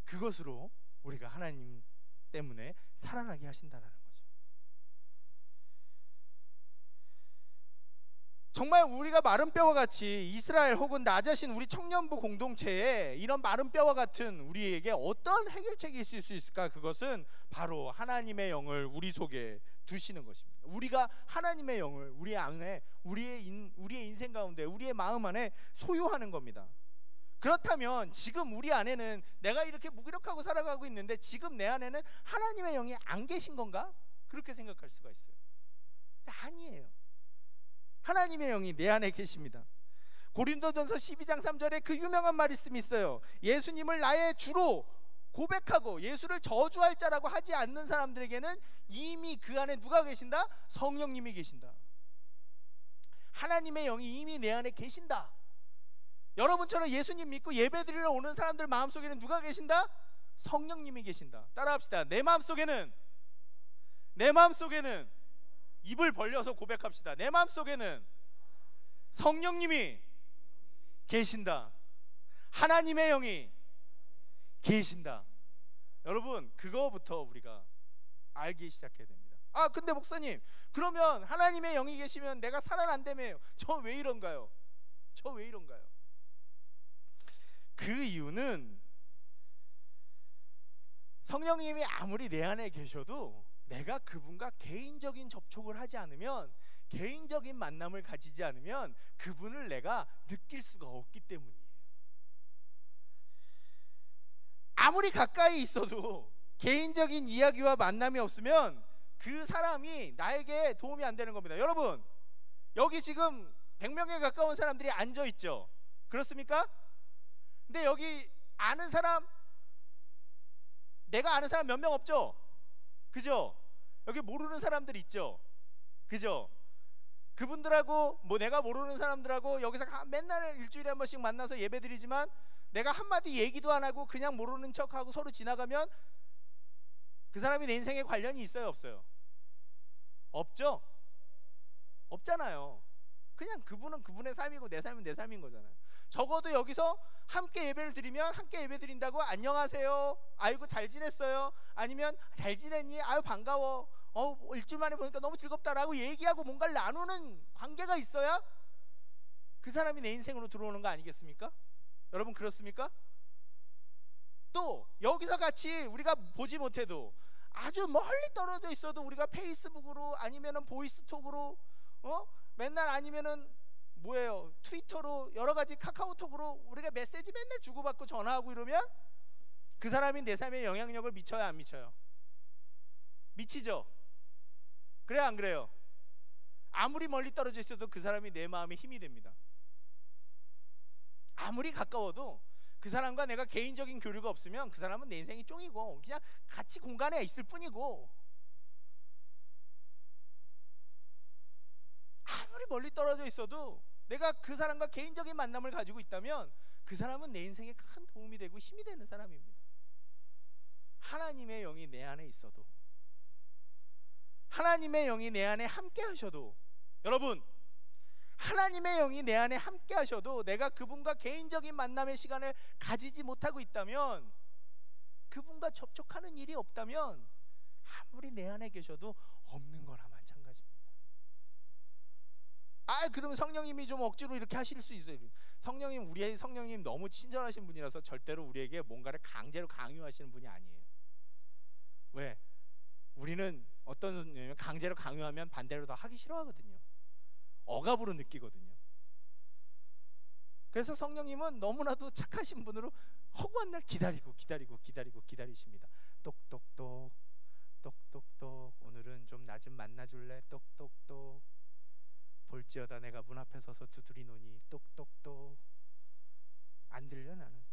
그것으로 우리가 하나님 때문에 살아나게 하신다는 거죠. 정말 우리가 마른 뼈와 같이, 이스라엘 혹은 나 자신 우리 청년부 공동체에 이런 마른 뼈와 같은 우리에게 어떤 해결책이 있을 수 있을까? 그것은 바로 하나님의 영을 우리 속에 두시는 것입니다. 우리가 하나님의 영을 우리 안에, 우리의 인생 가운데, 우리의 마음 안에 소유하는 겁니다. 그렇다면 지금 우리 안에는, 내가 이렇게 무기력하고 살아가고 있는데 지금 내 안에는 하나님의 영이 안 계신 건가? 그렇게 생각할 수가 있어요. 근데 아니에요. 하나님의 영이 내 안에 계십니다. 고린도전서 12장 3절에 그 유명한 말씀이 있어요. 예수님을 나의 주로 고백하고 예수를 저주할 자라고 하지 않는 사람들에게는 이미 그 안에 누가 계신다? 성령님이 계신다. 하나님의 영이 이미 내 안에 계신다. 여러분처럼 예수님 믿고 예배드리러 오는 사람들 마음속에는 누가 계신다? 성령님이 계신다. 따라합시다. 내 마음속에는, 입을 벌려서 고백합시다. 내 마음속에는 성령님이 계신다. 하나님의 영이 계신다. 여러분, 그거부터 우리가 알기 시작해야 됩니다. 아, 근데 목사님, 그러면 하나님의 영이 계시면 내가 살아난다며요. 저 왜 이런가요? 그 이유는 성령님이 아무리 내 안에 계셔도 내가 그분과 개인적인 접촉을 하지 않으면, 개인적인 만남을 가지지 않으면 그분을 내가 느낄 수가 없기 때문이에요. 아무리 가까이 있어도 개인적인 이야기와 만남이 없으면 그 사람이 나에게 도움이 안 되는 겁니다. 여러분, 여기 지금 100명에 가까운 사람들이 앉아 있죠. 그렇습니까? 근데 여기 아는 사람, 내가 아는 사람 몇 명 없죠? 그죠? 여기 모르는 사람들 있죠? 그죠? 그분들하고, 내가 모르는 사람들하고 여기서 맨날 일주일에 한 번씩 만나서 예배드리지만 내가 한마디 얘기도 안 하고 그냥 모르는 척하고 서로 지나가면 그 사람이 내 인생에 관련이 있어요, 없어요? 없죠? 없잖아요. 그냥 그분은 그분의 삶이고 내 삶은 내 삶인 거잖아요. 적어도 여기서 함께 예배를 드리면, 함께 예배 드린다고 안녕하세요, 아이고 잘 지냈어요, 아니면 잘 지냈니, 아유 반가워, 일주일 만에 보니까 너무 즐겁다라고 얘기하고 뭔가를 나누는 관계가 있어야 그 사람이 내 인생으로 들어오는 거 아니겠습니까? 여러분, 그렇습니까? 또 여기서 같이 우리가 보지 못해도 아주 멀리 떨어져 있어도 우리가 페이스북으로 아니면은 보이스톡으로 맨날, 아니면은 트위터로, 여러 가지 카카오톡으로 우리가 메시지 맨날 주고받고 전화하고 이러면 그 사람이 내 삶에 영향력을 미쳐요, 안 미쳐요? 미치죠? 그래요, 안 그래요? 아무리 멀리 떨어져 있어도 그 사람이 내 마음에 힘이 됩니다. 아무리 가까워도 그 사람과 내가 개인적인 교류가 없으면 그 사람은 내 인생이 쫑이고 그냥 같이 공간에 있을 뿐이고, 아무리 멀리 떨어져 있어도 내가 그 사람과 개인적인 만남을 가지고 있다면 그 사람은 내 인생에 큰 도움이 되고 힘이 되는 사람입니다. 하나님의 영이 내 안에 있어도, 하나님의 영이 내 안에 함께 하셔도, 여러분, 하나님의 영이 내 안에 함께 하셔도 내가 그분과 개인적인 만남의 시간을 가지지 못하고 있다면, 그분과 접촉하는 일이 없다면 아무리 내 안에 계셔도 없는 거나 마찬가지입니다. 그러면 성령님이 좀 억지로 이렇게 하실 수 있어요. 우리의 성령님 너무 친절하신 분이라서 절대로 우리에게 뭔가를 강제로 강요하시는 분이 아니에요. 왜? 우리는 어떤 강제로 강요하면 반대로 더 하기 싫어하거든요. 억압으로 느끼거든요. 그래서 성령님은 너무나도 착하신 분으로 허구한 날 기다리십니다. 똑똑똑 똑똑똑, 오늘은 좀 나 좀 만나줄래? 똑똑똑, 볼지어다 내가 문 앞에 서서 두드리노니. 똑똑똑. 안 들려 나는.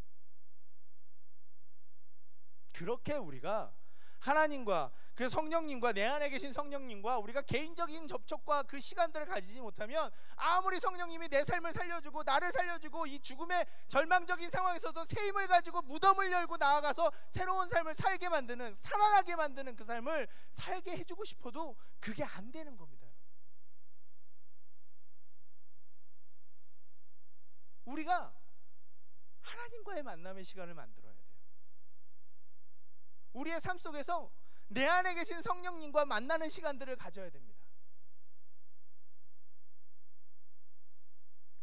그렇게 우리가 하나님과 그 성령님과, 내 안에 계신 성령님과 우리가 개인적인 접촉과 그 시간들을 가지지 못하면, 아무리 성령님이 내 삶을 살려주고 나를 살려주고 이 죽음의 절망적인 상황에서도 새 힘을 가지고 무덤을 열고 나아가서 새로운 삶을 살게 만드는, 살아나게 만드는 그 삶을 살게 해주고 싶어도 그게 안 되는 겁니다. 우리가 하나님과의 만남의 시간을 만들어야 돼요. 우리의 삶 속에서 내 안에 계신 성령님과 만나는 시간들을 가져야 됩니다.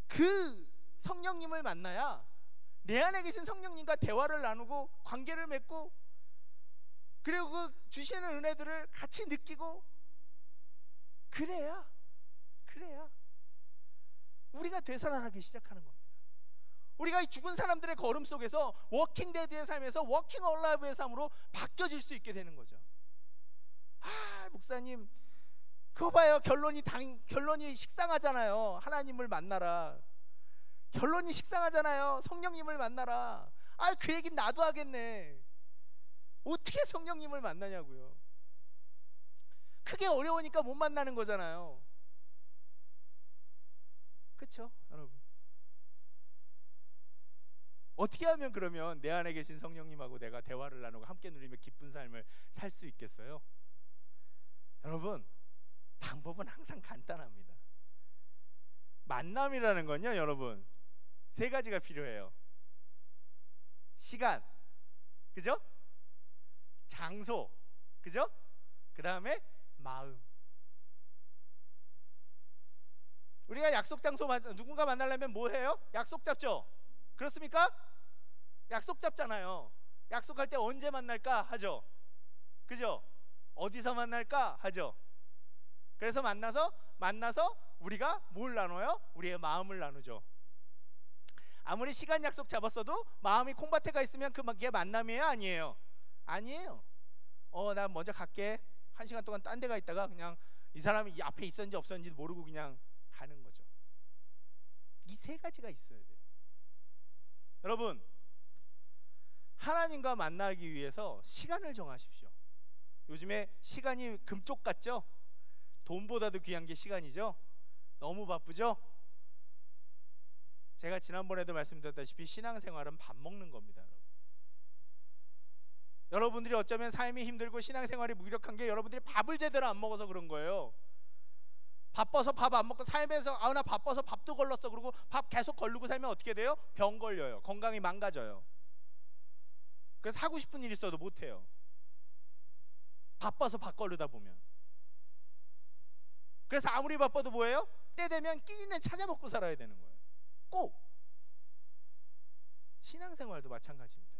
그 성령님을 만나야 내 안에 계신 성령님과 대화를 나누고 관계를 맺고, 그리고 그 주시는 은혜들을 같이 느끼고, 그래야 우리가 되살아나기 시작하는 겁니다. 우리가 이 죽은 사람들의 걸음 속에서 워킹 데드의 삶에서 워킹 얼라이브의 삶으로 바뀌어질 수 있게 되는 거죠. 목사님 그거 봐요, 결론이 식상하잖아요. 하나님을 만나라. 결론이 식상하잖아요. 성령님을 만나라. 그 얘기는 나도 하겠네. 어떻게 성령님을 만나냐고요. 그게 어려우니까 못 만나는 거잖아요. 그렇죠, 여러분? 어떻게 하면 그러면 내 안에 계신 성령님하고 내가 대화를 나누고 함께 누리며 기쁜 삶을 살 수 있겠어요? 여러분, 방법은 항상 간단합니다. 만남이라는 건요, 여러분, 세 가지가 필요해요. 시간, 그죠? 장소, 그죠? 그 다음에 마음. 우리가 약속 장소, 누군가 만나려면 뭐 해요? 약속 잡죠? 그렇습니까? 약속 잡잖아요. 약속할 때 언제 만날까 하죠. 그죠? 어디서 만날까 하죠. 그래서 만나서 우리가 뭘 나눠요? 우리의 마음을 나누죠. 아무리 시간 약속 잡았어도 마음이 콩밭에 있으면 그게 만남이에요, 아니에요? 아니에요. 나 먼저 갈게. 1시간 동안 딴 데 가 있다가 그냥 이 사람이 이 앞에 있었는지 없었는지 모르고 그냥 가는 거죠. 이 세 가지가 있어야 돼요. 여러분, 하나님과 만나기 위해서 시간을 정하십시오. 요즘에 시간이 금쪽 같죠? 돈보다도 귀한 게 시간이죠. 너무 바쁘죠? 제가 지난번에도 말씀드렸다시피 신앙생활은 밥 먹는 겁니다. 여러분들이 어쩌면 삶이 힘들고 신앙생활이 무기력한 게 여러분들이 밥을 제대로 안 먹어서 그런 거예요. 바빠서 밥 안 먹고 삶에서 나 바빠서 밥도 걸렀어. 그러고 밥 계속 걸르고 살면 어떻게 돼요? 병 걸려요. 건강이 망가져요. 그래서 하고 싶은 일 있어도 못해요. 바빠서 밥 걸르다 보면. 그래서 아무리 바빠도 뭐예요? 때 되면 끼니는 찾아 먹고 살아야 되는 거예요. 꼭. 신앙생활도 마찬가지입니다.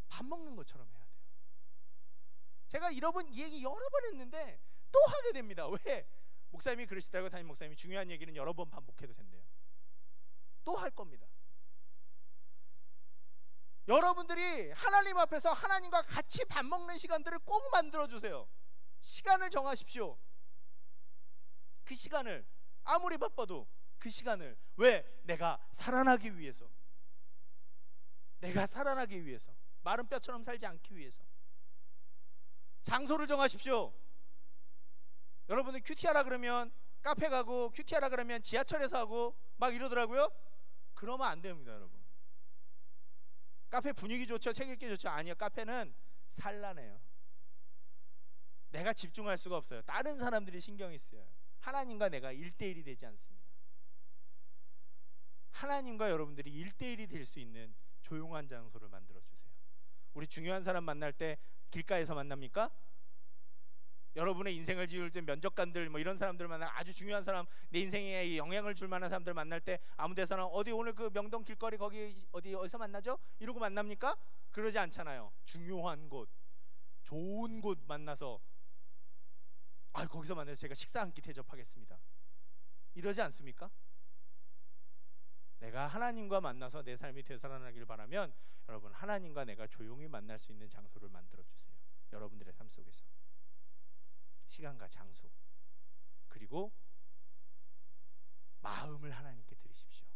밥 먹는 것처럼 해야 돼요. 제가 이 얘기 여러 번 했는데 또 하게 됩니다. 왜? 목사님이 그러시다고 담임 목사님이 중요한 얘기는 여러 번 반복해도 된대요. 또 할 겁니다. 여러분들이 하나님 앞에서 하나님과 같이 밥 먹는 시간들을 꼭 만들어주세요. 시간을 정하십시오. 그 시간을, 아무리 바빠도 그 시간을. 왜? 내가 살아나기 위해서. 내가 살아나기 위해서. 마른 뼈처럼 살지 않기 위해서. 장소를 정하십시오. 여러분들 큐티하라 그러면 카페 가고, 큐티하라 그러면 지하철에서 하고 막 이러더라고요. 그러면 안 됩니다, 여러분. 카페 분위기 좋죠? 책 읽기 좋죠? 아니요. 카페는 산란해요. 내가 집중할 수가 없어요. 다른 사람들이 신경이 쓰여요. 하나님과 내가 1대1이 되지 않습니다. 하나님과 여러분들이 1대1이 될 수 있는 조용한 장소를 만들어 주세요. 우리 중요한 사람 만날 때 길가에서 만납니까? 여러분의 인생을 지을 때 면접관들 뭐 이런 사람들 만나, 아주 중요한 사람, 내 인생에 영향을 줄 만한 사람들 만날 때 아무 데서나 어디 오늘 그 명동 길거리 거기 어디서 만나죠? 이러고 만납니까? 그러지 않잖아요. 중요한 곳, 좋은 곳 만나서 거기서 만나서 제가 식사 한 끼 대접하겠습니다. 이러지 않습니까? 내가 하나님과 만나서 내 삶이 되살아나길 바라면 여러분, 하나님과 내가 조용히 만날 수 있는 장소를 만들어 주세요. 여러분들의 삶 속에서 시간과 장소, 그리고 마음을 하나님께 드리십시오.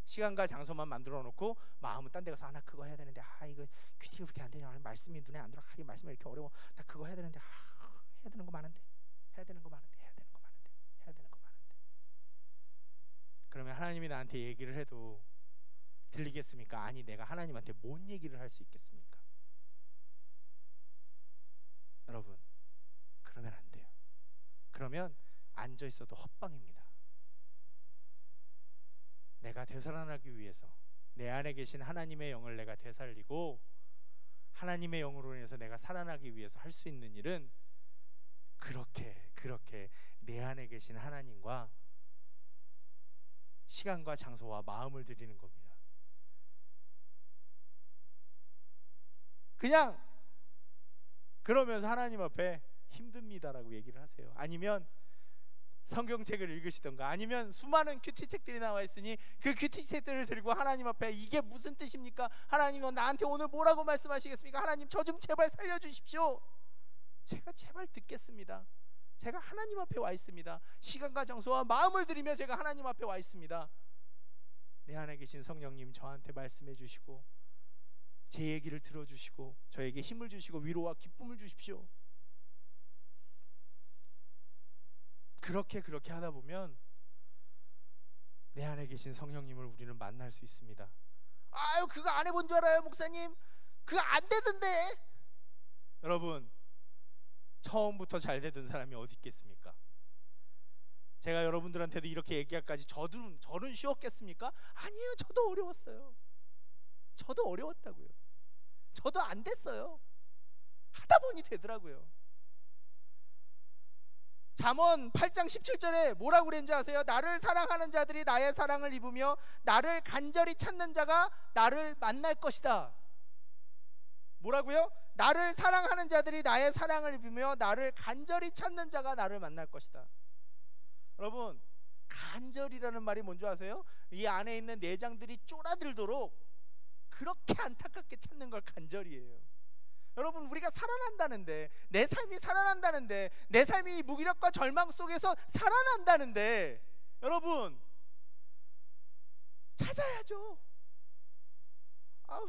시간과 장소만 만들어 놓고 마음은 딴 데 가서 나 그거 해야 되는데 이거 큐티가 그렇게 안 되냐, 말씀이 눈에 안 들어, 이 말씀이 이렇게 어려워, 나 그거 해야 되는데 해야 되는 거 많은데 해야 되는 거 많은데 해야 되는 거 많은데 해야 되는 거 많은데. 그러면 하나님이 나한테 얘기를 해도 들리겠습니까? 아니, 내가 하나님한테 뭔 얘기를 할 수 있겠습니까? 여러분, 그러면 안 돼요. 그러면 앉아 있어도 헛방입니다. 내가 되살아나기 위해서 내 안에 계신 하나님의 영을 내가 되살리고 하나님의 영으로 인해서 내가 살아나기 위해서 할 수 있는 일은 그렇게 내 안에 계신 하나님과 시간과 장소와 마음을 드리는 겁니다. 그냥 그러면서 하나님 앞에 힘듭니다라고 얘기를 하세요. 아니면 성경책을 읽으시던가, 아니면 수많은 큐티책들이 나와 있으니 그 큐티책들을 들고 하나님 앞에 이게 무슨 뜻입니까? 하나님은 나한테 오늘 뭐라고 말씀하시겠습니까? 하나님, 저 좀 제발 살려주십시오. 제가 제발 듣겠습니다. 제가 하나님 앞에 와 있습니다. 시간과 장소와 마음을 들이며 제가 하나님 앞에 와 있습니다. 내 안에 계신 성령님, 저한테 말씀해 주시고 제 얘기를 들어주시고 저에게 힘을 주시고 위로와 기쁨을 주십시오. 그렇게 하다 보면 내 안에 계신 성령님을 우리는 만날 수 있습니다. 그거 안 해본 줄 알아요, 목사님? 그거 안 되던데. 여러분, 처음부터 잘 되던 사람이 어디 있겠습니까? 제가 여러분들한테도 이렇게 얘기할까지 저는 쉬웠겠습니까? 아니에요. 저도 어려웠어요. 저도 어려웠다고요. 저도 안 됐어요. 하다 보니 되더라고요. 잠언 8장 17절에 뭐라고 그랬는지 아세요? 나를 사랑하는 자들이 나의 사랑을 입으며 나를 간절히 찾는 자가 나를 만날 것이다. 뭐라고요? 나를 사랑하는 자들이 나의 사랑을 입으며 나를 간절히 찾는 자가 나를 만날 것이다. 여러분, 간절이라는 말이 뭔지 아세요? 이 안에 있는 내장들이 쫄아들도록 그렇게 안타깝게 찾는 걸 간절이에요. 여러분, 우리가 살아난다는데, 내 삶이 살아난다는데, 내 삶이 무기력과 절망 속에서 살아난다는데, 여러분 찾아야죠.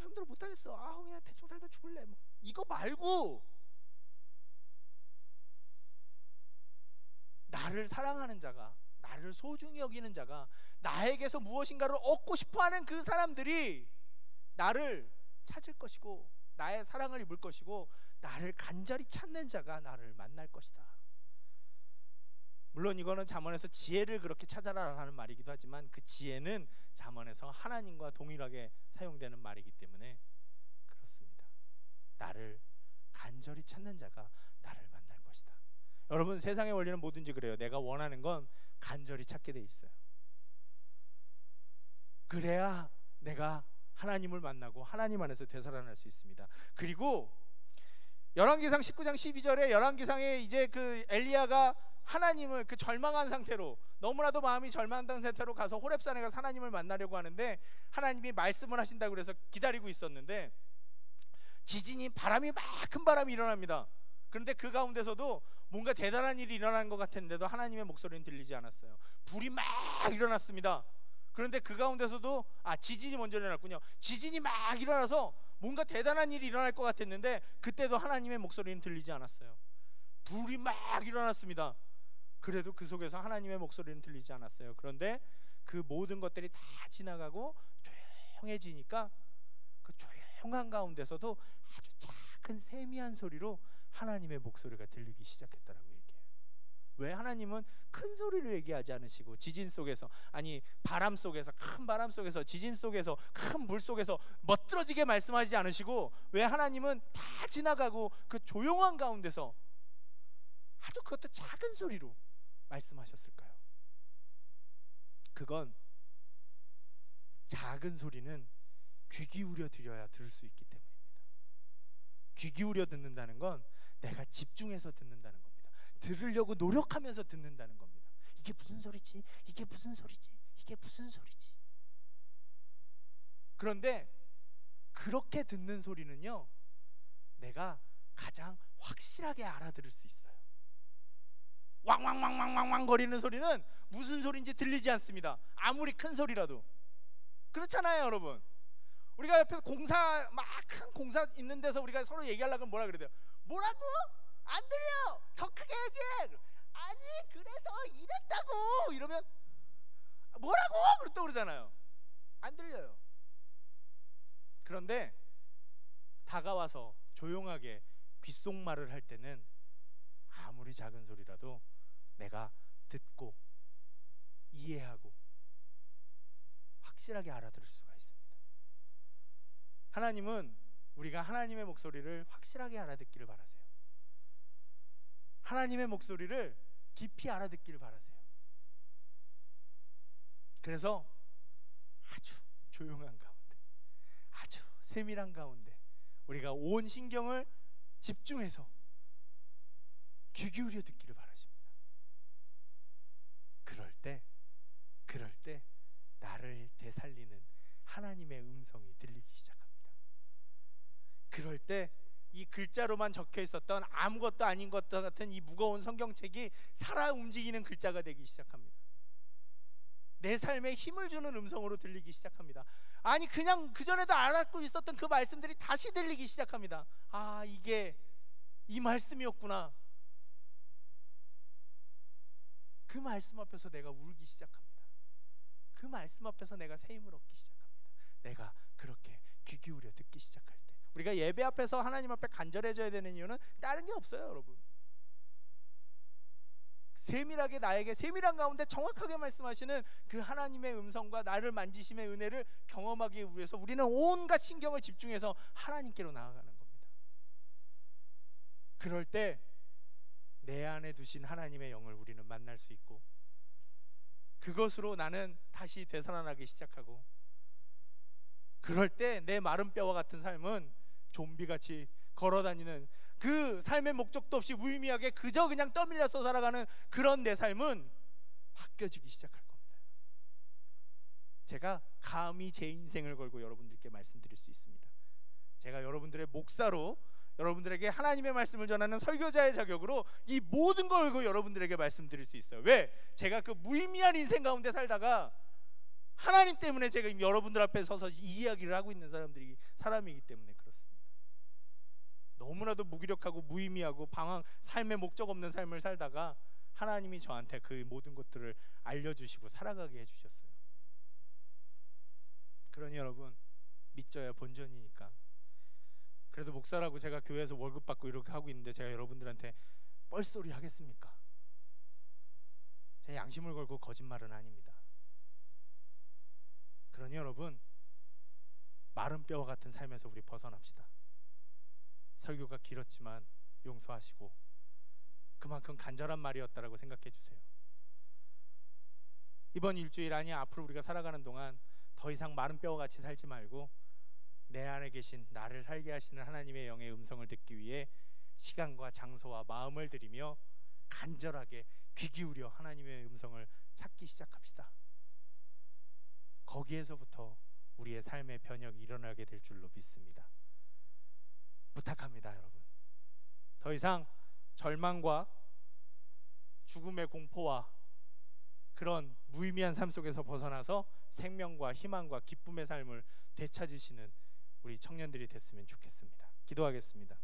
힘들어 못하겠어. 그냥 대충 살다 죽을래. 이거 말고 나를 사랑하는 자가, 나를 소중히 여기는 자가, 나에게서 무엇인가를 얻고 싶어하는 그 사람들이 나를 찾을 것이고 나의 사랑을 입을 것이고 나를 간절히 찾는 자가 나를 만날 것이다. 물론 이거는 잠언에서 지혜를 그렇게 찾아라라는 말이기도 하지만 그 지혜는 잠언에서 하나님과 동일하게 사용되는 말이기 때문에 그렇습니다. 나를 간절히 찾는 자가 나를 만날 것이다. 여러분, 세상의 원리는 뭐든지 그래요. 내가 원하는 건 간절히 찾게 돼 있어요. 그래야 내가 하나님을 만나고 하나님 안에서 되살아날 수 있습니다. 그리고 열왕기상 19장 12절에 열왕기상에 이제 그 엘리야가 하나님을 그 절망한 상태로, 너무나도 마음이 절망한 상태로 가서 호렙산에 가서 하나님을 만나려고 하는데 하나님이 말씀을 하신다고 그래서 기다리고 있었는데 지진이, 바람이 막 큰 바람이 일어납니다. 그런데 그 가운데서도 뭔가 대단한 일이 일어난 것 같았는데도 하나님의 목소리는 들리지 않았어요. 불이 막 일어났습니다. 그런데 그 가운데서도 지진이 먼저 일어났군요. 지진이 막 일어나서 뭔가 대단한 일이 일어날 것 같았는데 그때도 하나님의 목소리는 들리지 않았어요. 불이 막 일어났습니다. 그래도 그 속에서 하나님의 목소리는 들리지 않았어요. 그런데 그 모든 것들이 다 지나가고 조용해지니까 그 조용한 가운데서도 아주 작은 세미한 소리로 하나님의 목소리가 들리기 시작했다라고 얘기해요. 왜 하나님은 큰 소리로 얘기하지 않으시고 지진 속에서, 아니 바람 속에서, 큰 바람 속에서, 지진 속에서, 큰 물 속에서 멋들어지게 말씀하지 않으시고 왜 하나님은 다 지나가고 그 조용한 가운데서 아주 그것도 작은 소리로 말씀하셨을까요? 그건 작은 소리는 귀 기울여 드려야 들을 수 있기 때문입니다. 귀 기울여 듣는다는 건 내가 집중해서 듣는다는 겁니다. 들으려고 노력하면서 듣는다는 겁니다. 이게 무슨 소리지? 이게 무슨 소리지? 이게 무슨 소리지? 그런데 그렇게 듣는 소리는요, 내가 가장 확실하게 알아들을 수 있어요. 왕왕왕왕왕왕 거리는 소리는 무슨 소리인지 들리지 않습니다. 아무리 큰 소리라도. 그렇잖아요, 여러분. 우리가 옆에서 공사, 막 큰 공사 있는 데서 우리가 서로 얘기하려고 하면 뭐라 그래야 돼요? 뭐라고? 안 들려! 더 크게 얘기해! 아니 그래서 이랬다고! 이러면 뭐라고? 또 그러잖아요. 안 들려요. 그런데 다가와서 조용하게 귓속말을 할 때는 아무리 작은 소리라도 내가 듣고 이해하고 확실하게 알아들을 수가 있습니다. 하나님은 우리가 하나님의 목소리를 확실하게 알아듣기를 바라세요. 하나님의 목소리를 깊이 알아듣기를 바라세요. 그래서 아주 조용한 가운데, 아주 세밀한 가운데 우리가 온 신경을 집중해서 귀 기울여 듣기를 바라십니다. 그럴 때 나를 되살리는 하나님의 음성이 들리기 시작합니다. 그럴 때 이 글자로만 적혀 있었던 아무것도 아닌 것 같은 이 무거운 성경책이 살아 움직이는 글자가 되기 시작합니다. 내 삶에 힘을 주는 음성으로 들리기 시작합니다. 아니 그냥 그전에도 알았고 있었던 그 말씀들이 다시 들리기 시작합니다. 아, 이게 이 말씀이었구나. 그 말씀 앞에서 내가 울기 시작합니다. 그 말씀 앞에서 내가 새 힘을 얻기 시작합니다. 내가 그렇게 귀 기울여 듣기 시작할 때, 우리가 예배 앞에서 하나님 앞에 간절해져야 되는 이유는 다른 게 없어요, 여러분. 세밀하게 나에게 세밀한 가운데 정확하게 말씀하시는 그 하나님의 음성과 나를 만지심의 은혜를 경험하기 위해서 우리는 온갖 신경을 집중해서 하나님께로 나아가는 겁니다. 그럴 때 내 안에 두신 하나님의 영을 우리는 만날 수 있고, 그것으로 나는 다시 되살아나기 시작하고, 그럴 때 내 마른 뼈와 같은 삶은 좀비같이 걸어다니는 그 삶의 목적도 없이 무의미하게 그저 그냥 떠밀려서 살아가는 그런 내 삶은 바뀌어지기 시작할 겁니다. 제가 감히 제 인생을 걸고 여러분들께 말씀드릴 수 있습니다. 제가 여러분들의 목사로 여러분들에게 하나님의 말씀을 전하는 설교자의 자격으로 이 모든 걸 걸고 여러분들에게 말씀드릴 수 있어요. 왜? 제가 그 무의미한 인생 가운데 살다가 하나님 때문에 제가 여러분들 앞에 서서 이 이야기를 하고 있는 사람이기 때문에 그렇습니다. 너무나도 무기력하고 무의미하고 삶의 목적 없는 삶을 살다가 하나님이 저한테 그 모든 것들을 알려주시고 살아가게 해주셨어요. 그러니 여러분, 믿져야 본전이니까. 그래도 목사라고 제가 교회에서 월급 받고 이렇게 하고 있는데 제가 여러분들한테 뻘소리 하겠습니까? 제 양심을 걸고 거짓말은 아닙니다. 그러니 여러분, 마른 뼈와 같은 삶에서 우리 벗어납시다. 설교가 길었지만 용서하시고 그만큼 간절한 말이었다라고 생각해 주세요. 이번 일주일, 아니 앞으로 우리가 살아가는 동안 더 이상 마른 뼈와 같이 살지 말고 내 안에 계신 나를 살게 하시는 하나님의 영의 음성을 듣기 위해 시간과 장소와 마음을 들이며 간절하게 귀 기울여 하나님의 음성을 찾기 시작합시다. 거기에서부터 우리의 삶의 변혁이 일어나게 될 줄로 믿습니다. 부탁합니다, 여러분. 더 이상 절망과 죽음의 공포와 그런 무의미한 삶 속에서 벗어나서 생명과 희망과 기쁨의 삶을 되찾으시는 우리 청년들이 됐으면 좋겠습니다. 기도하겠습니다.